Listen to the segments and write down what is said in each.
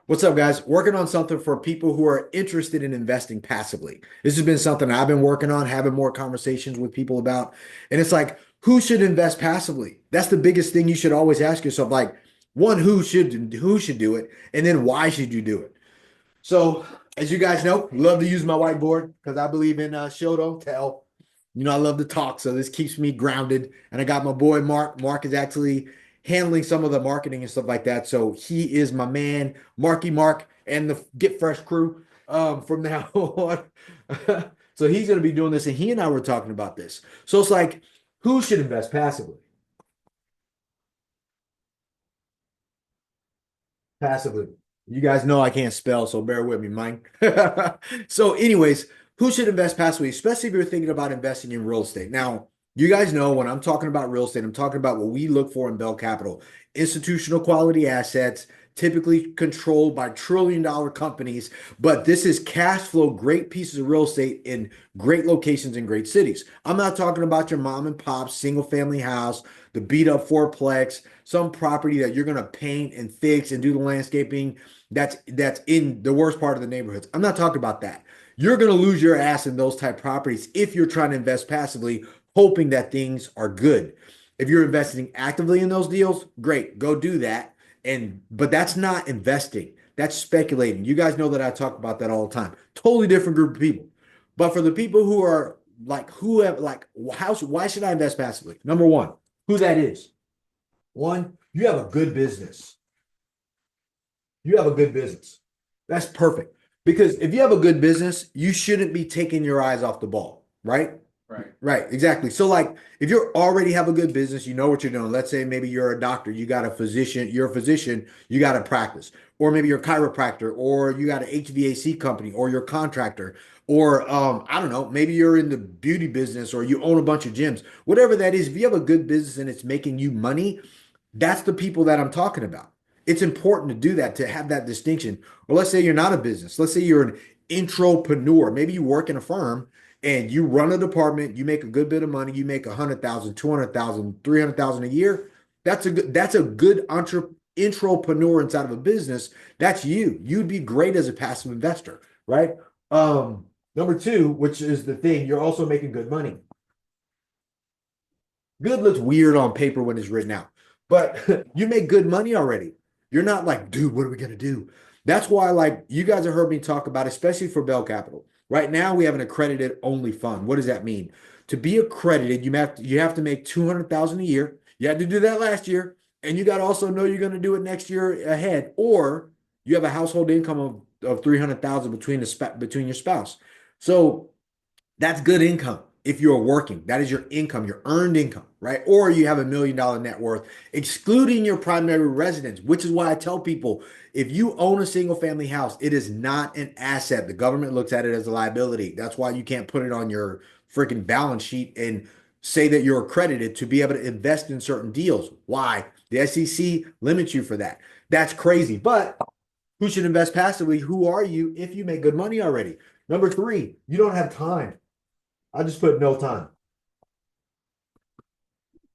What's up, guys? Working on something for people who are interested in investing passively. This has been something I've been working on, having more conversations with people about. And it's like, who should invest passively? That's the biggest thing you should always ask yourself. Like, one, who should do it? And then why should you do it? So, as you guys know, love to use my whiteboard because I believe in show don't tell. I love to talk, so this keeps me grounded. And I got my boy Mark. Mark is actually handling some of the marketing and stuff like that. So he is my man, Marky Mark, and the Get Fresh crew from now on. So he's going to be doing this, and he and I were talking about this. So it's like, who should invest passively? Passively. You guys know I can't spell, so bear with me, Mike. So, anyways, who should invest passively, especially if you're thinking about investing in real estate? Now, you guys know when I'm talking about real estate, I'm talking about what we look for in Bell Capital. Institutional quality assets, typically controlled by trillion-dollar companies, but this is cash flow, great pieces of real estate in great locations in great cities. I'm not talking about your mom and pop single family house, the beat up fourplex, some property that you're going to paint and fix and do the landscaping that's in the worst part of the neighborhoods. I'm not talking about that. You're going to lose your ass in those type properties if you're trying to invest passively, hoping that things are good. If you're investing actively in those deals, great, go do that. But that's not investing. That's speculating. You guys know that I talk about that all the time. Totally different group of people. But for the people who are like who have like how why should I invest passively? Number one, who that is. One, you have a good business. You have a good business. That's perfect. Because if you have a good business, you shouldn't be taking your eyes off the ball, right? Right. Right, exactly. So like if you already have a good business, you know what you're doing. Let's say maybe you're a doctor, you got a physician, you're a physician, you got a practice. Or maybe you're a chiropractor, or you got an HVAC company, or you're a contractor, or I don't know, maybe you're in the beauty business or you own a bunch of gyms. Whatever that is, if you have a good business and it's making you money, that's the people that I'm talking about. It's important to do that, to have that distinction. Or let's say you're not a business. Let's say you're an entrepreneur. Maybe you work in a firm and you run a department, you make a good bit of money, you make 100,000, 200,000, 300,000 a year. That's a good entrepreneur inside of a business. That's you. You'd be great as a passive investor, right? Number two, which is the thing, you're also making good money. Good looks weird on paper when it's written out, but you make good money already. You're not like, dude, what are we gonna do? That's why, like, you guys have heard me talk about, especially for Bell Capital. Right now, we have an accredited only fund. What does that mean? To be accredited, you have to make 200,000 a year. You had to do that last year, and you got to also know you're going to do it next year ahead, or you have a household income of 300,000 between your spouse. So that's good income if you're working. That is your income, your earned income, right? Or you have $1 million net worth, excluding your primary residence, which is why I tell people if you own a single family house, it is not an asset. The government looks at it as a liability. That's why you can't put it on your freaking balance sheet and say that you're accredited to be able to invest in certain deals. Why? The SEC limits you for that. That's crazy. But who should invest passively? Who are you if you make good money already? Number three, you don't have time. I just put no time.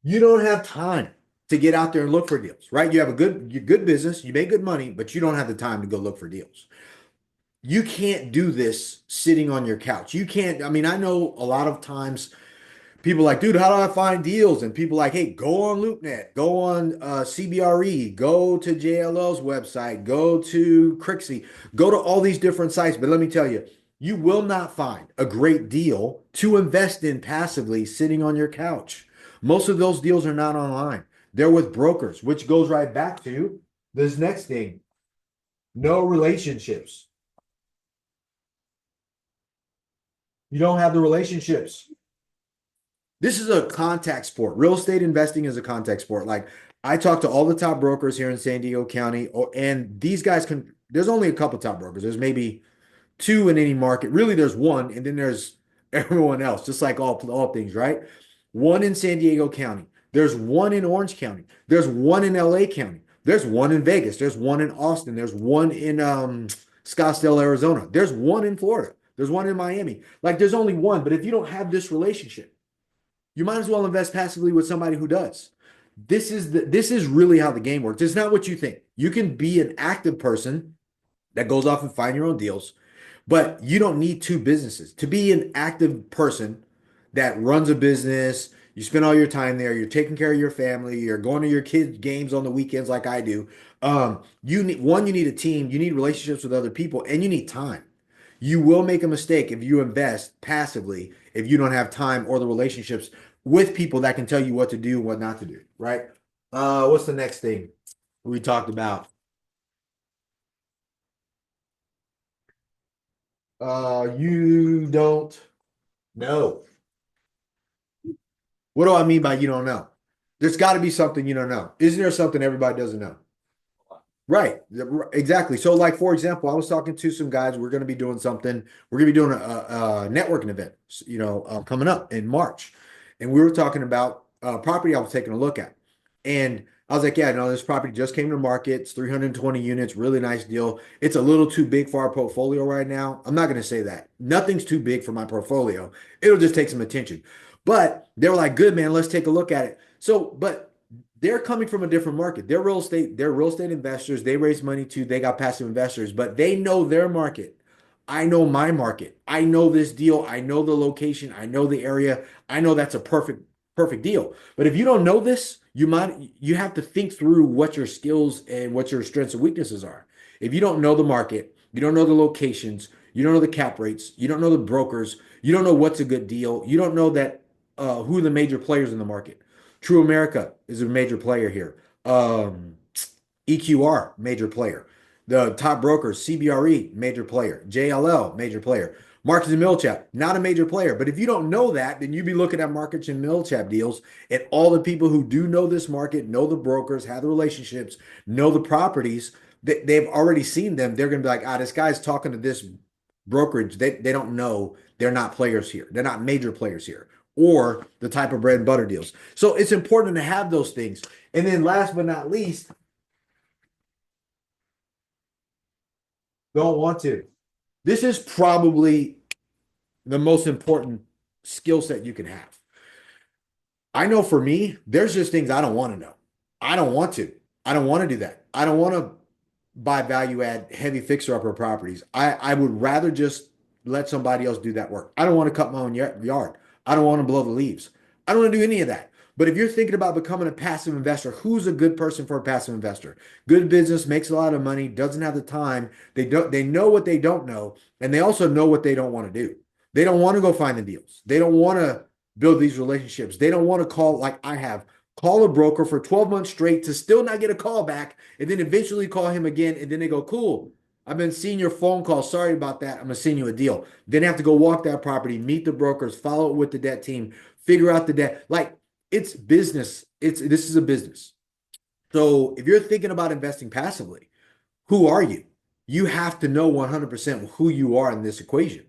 You don't have time to get out there and look for deals, right? You good business, you make good money, but you don't have the time to go look for deals. You can't do this sitting on your couch. You can't. I mean, I know a lot of times people are like, dude, how do I find deals? And people are like, hey, go on LoopNet, go on CBRE, go to JLL's website, go to Crixie, go to all these different sites. But let me tell you, you will not find a great deal to invest in passively sitting on your couch. Most of those deals are not online. They're with brokers, which goes right back to this next thing, no relationships. You don't have the relationships. This is a contact sport. Real estate investing is a contact sport. Like I talk to all the top brokers here in San Diego County, and these guys can. There's only a couple top brokers. There's maybe two in any market. Really, there's one, and then there's everyone else. Just like all things, right? One in San Diego County. There's one in Orange County. There's one in LA County. There's one in Vegas. There's one in Austin. There's one in Scottsdale, Arizona. There's one in Florida. There's one in Miami. Like there's only one. But if you don't have this relationship, you might as well invest passively with somebody who does. This is really how the game works. It's not what you think. You can be an active person that goes off and find your own deals. But you don't need two businesses. To be an active person that runs a business, you spend all your time there, you're taking care of your family, you're going to your kids' games on the weekends like I do. You need a team, you need relationships with other people, and you need time. You will make a mistake if you invest passively, if you don't have time or the relationships with people that can tell you what to do and what not to do, right? What's the next thing we talked about? You don't know. What do I mean by you don't know? There's got to be something you don't know. Isn't there something everybody doesn't know? Right. Exactly. So, like, for example, I was talking to some guys. We're going to be doing something. We're going to be doing a networking event, coming up in March. And we were talking about property I was taking a look at. And I was like, yeah, no, this property just came to market. It's 320 units, really nice deal. It's a little too big for our portfolio right now. I'm not going to say that. Nothing's too big for my portfolio. It'll just take some attention. But they were like, good, man, let's take a look at it. So, but they're coming from a different market. They're real estate investors. They raise money too. They got passive investors, but they know their market. I know my market. I know this deal. I know the location. I know the area. I know that's a perfect deal. But if you don't know this, you have to think through what your skills and what your strengths and weaknesses are. If you don't know the market, you don't know the locations, you don't know the cap rates, you don't know the brokers, you don't know what's a good deal, you don't know that who are the major players in the market. True America is a major player here. EQR, major player. The top brokers, CBRE, major player. JLL, major player. Marcus and Millichap, not a major player. But if you don't know that, then you'd be looking at Marcus and Millichap deals, and all the people who do know this market, know the brokers, have the relationships, know the properties, they've already seen them. They're going to be like, this guy's talking to this brokerage. They don't know. They're not players here. They're not major players here, or the type of bread and butter deals. So it's important to have those things. And then last but not least, don't want to. This is probably the most important skill set you can have. I know for me, there's just things I don't want to know. I don't want to. I don't want to do that. I don't want to buy value add heavy fixer upper properties. I would rather just let somebody else do that work. I don't want to cut my own yard. I don't want to blow the leaves. I don't want to do any of that. But if you're thinking about becoming a passive investor, who's a good person for a passive investor? Good business, makes a lot of money, doesn't have the time. They know what they don't know, and they also know what they don't want to do. They don't want to go find the deals. They don't want to build these relationships. They don't want to call like I have, call a broker for 12 months straight to still not get a call back, and then eventually call him again, and then they go, cool, I've been seeing your phone call. Sorry about that. I'm gonna send you a deal. Then have to go walk that property, meet the brokers, follow it with the debt team, figure out the debt. Like it's business. This is a business. So if you're thinking about investing passively, who are you? You have to know 100% who you are in this equation.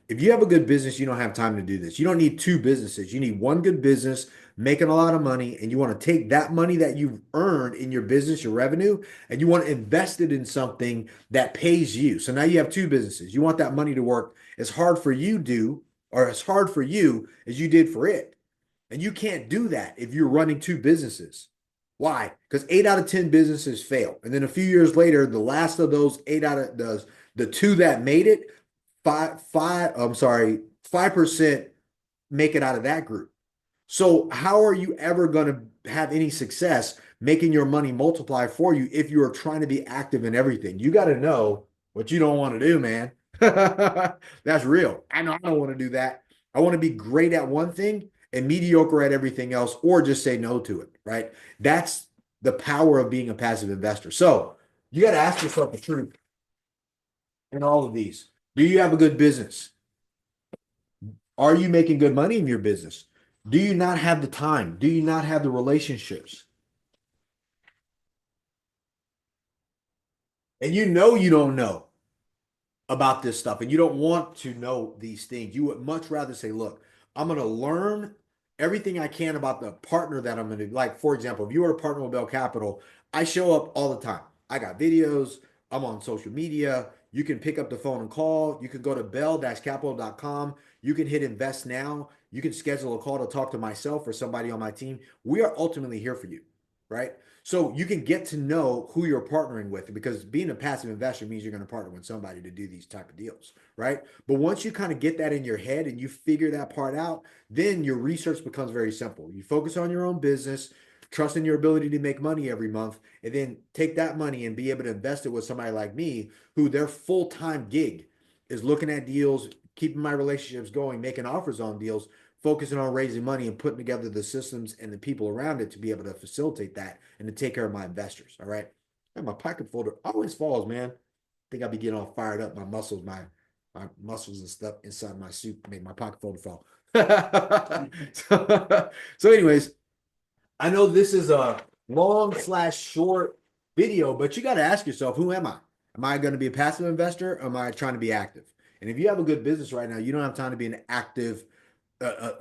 If you have a good business, you don't have time to do this. You don't need two businesses. You need one good business making a lot of money, and you want to take that money that you've earned in your business, your revenue, and you want to invest it in something that pays you. So now you have two businesses. You want that money to work as hard for you do, or as hard for you as you did for it. And you can't do that if you're running two businesses. Why? Because 8 out of 10 businesses fail. And then a few years later, the last of those eight out of the two that made it, I'm sorry, 5% make it out of that group. So how are you ever going to have any success making your money multiply for you if you are trying to be active in everything? You got to know what you don't want to do, man. That's real. I know I don't want to do that. I want to be great at one thing and mediocre at everything else, or just say no to it, right? That's the power of being a passive investor. So you got to ask yourself the truth in all of these. Do you have a good business? Are you making good money in your business? Do you not have the time? Do you not have the relationships? And you don't know about this stuff and you don't want to know these things. You would much rather say, look, I'm going to learn everything I can about the partner that I'm going to, like, for example, if you are a partner with Bell Capital, I show up all the time. I got videos, I'm on social media. You can pick up the phone and call. You can go to bell-capital.com. You can hit invest now. You can schedule a call to talk to myself or somebody on my team. We are ultimately here for you. right? So you can get to know who you're partnering with, because being a passive investor means you're going to partner with somebody to do these type of deals, right? But once you kind of get that in your head and you figure that part out, then your research becomes very simple. You focus on your own business, trust in your ability to make money every month, and then take that money and be able to invest it with somebody like me, who their full-time gig is looking at deals, keeping my relationships going, making offers on deals, focusing on raising money and putting together the systems and the people around it to be able to facilitate that and to take care of my investors. All right. And my pocket folder always falls, man. I think I'll be getting all fired up. My muscles and stuff inside my suit make my pocket folder fall. So anyways, I know this is a long/short video, but you got to ask yourself, who am I? Am I going to be a passive investor, or am I trying to be active? And if you have a good business right now, you don't have time to be an active.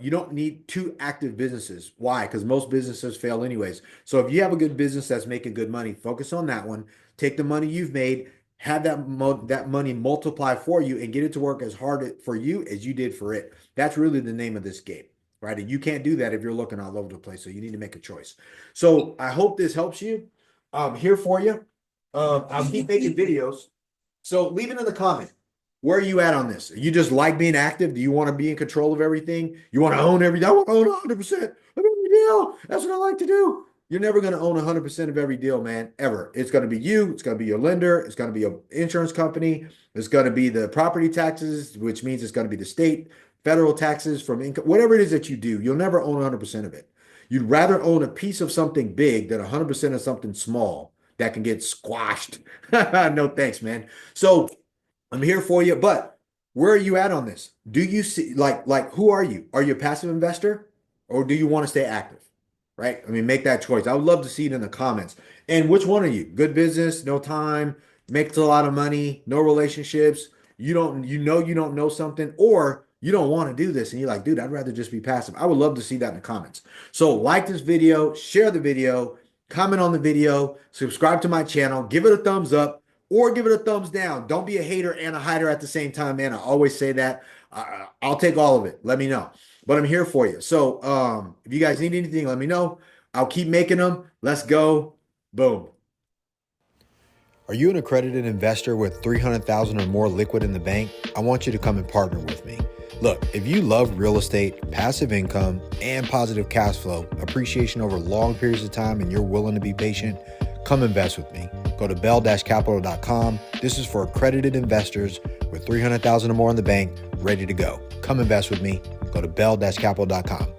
You don't need two active businesses. Why? Because most businesses fail anyways. So if you have a good business that's making good money, focus on that one. Take the money you've made, have that money multiply for you, and get it to work as hard for you as you did for it. That's really the name of this game, right? And you can't do that if you're looking all over the place. So you need to make a choice. So I hope this helps you. I'm here for you. I'll keep making videos. So leave it in the comment. Where are you at on this? You just like being active? Do you want to be in control of everything? You want to own everything? I want to own 100% of every deal. That's what I like to do. You're never going to own 100% of every deal, man, ever. It's going to be you. It's going to be your lender. It's going to be your insurance company. It's going to be the property taxes, which means it's going to be the state, federal taxes from income, whatever it is that you do. You'll never own 100% of it. You'd rather own a piece of something big than 100% of something small that can get squashed. No thanks, man. So I'm here for you, but where are you at on this? Do you see, like who are you? Are you a passive investor, or do you want to stay active? Right? I mean, make that choice. I would love to see it in the comments. And which one are you? Good business, no time, makes a lot of money, no relationships. You don't know something, or you don't want to do this and you're like, dude, I'd rather just be passive. I would love to see that in the comments. So like this video, share the video, comment on the video, subscribe to my channel, give it a thumbs up, or give it a thumbs down. Don't be a hater and a hider at the same time, man. I always say that. I'll take all of it. Let me know. But I'm here for you. So if you guys need anything, let me know. I'll keep making them. Let's go. Boom. Are you an accredited investor with $300,000 or more liquid in the bank? I want you to come and partner with me. Look, if you love real estate, passive income, and positive cash flow, appreciation over long periods of time, and you're willing to be patient, come invest with me. Go to bell-capital.com. This is for accredited investors with $300,000 or more in the bank, ready to go. Come invest with me. Go to bell-capital.com.